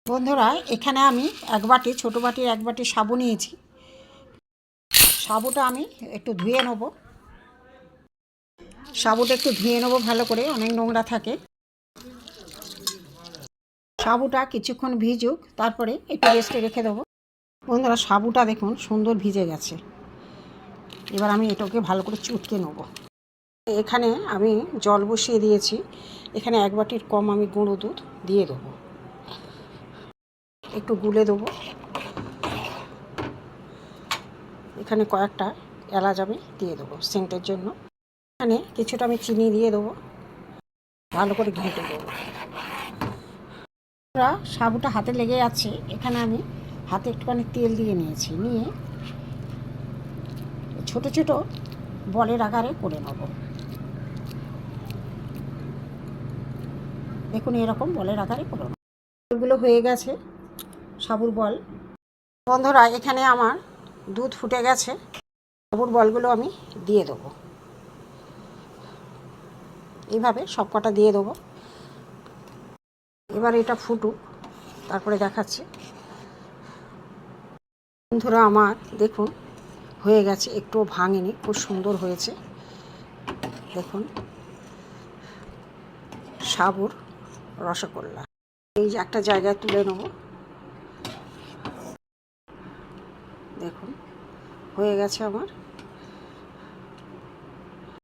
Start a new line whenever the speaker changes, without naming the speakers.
বন্ধুরা, এখানে আমি এক বাটি, ছোটো বাটির এক বাটি সাবু নিয়েছি। সাবুটা আমি একটু ধুয়ে নেব। সাবুটা একটু ধুয়ে নেব ভালো করে, অনেক নোংরা থাকে। সাবুটা কিছুক্ষণ ভিজুক, তারপরে একটু রেস্টে রেখে দেবো। বন্ধুরা, সাবুটা দেখুন সুন্দর ভিজে গেছে। এবার আমি এটাকে ভালো করে চটকে নেব। এখানে আমি জল বসিয়ে দিয়েছি। এখানে এক বাটির কম আমি গুঁড়ো দুধ দিয়ে দেবো। একটু গুলে দেবো। এখানে কয়েকটা এলাচ আমি দিয়ে দেবো সেন্টের জন্য। এখানে কিছুটা আমি চিনি দিয়ে দেবো, ভালো করে ঘেঁটে দেবো। সাবুটা হাতে লেগে যাচ্ছে, এখানে আমি হাতে একটুখানি তেল দিয়ে নিয়েছি। নিয়ে ছোট ছোট বলের আকারে করে নেব। দেখুন, এরকম বলের আকারে করে নেব। বলগুলো হয়ে গেছে, সাবুর বল। বন্ধুরা, এখানে আমার দুধ ফুটে গেছে। সাবুর বলগুলো আমি দিয়ে দেবো। এইভাবে সব কটা দিয়ে দেবো। এবার এটা ফুটুক, তারপরে দেখাচ্ছি। বন্ধুরা, আমার দেখুন হয়ে গেছে, একটুও ভাঙেনি, খুব সুন্দর হয়েছে। দেখুন, সাবুর রসগোল্লা। এই যে একটা জায়গায় তুলে নেব। দেখুন হয়ে গেছে আমার।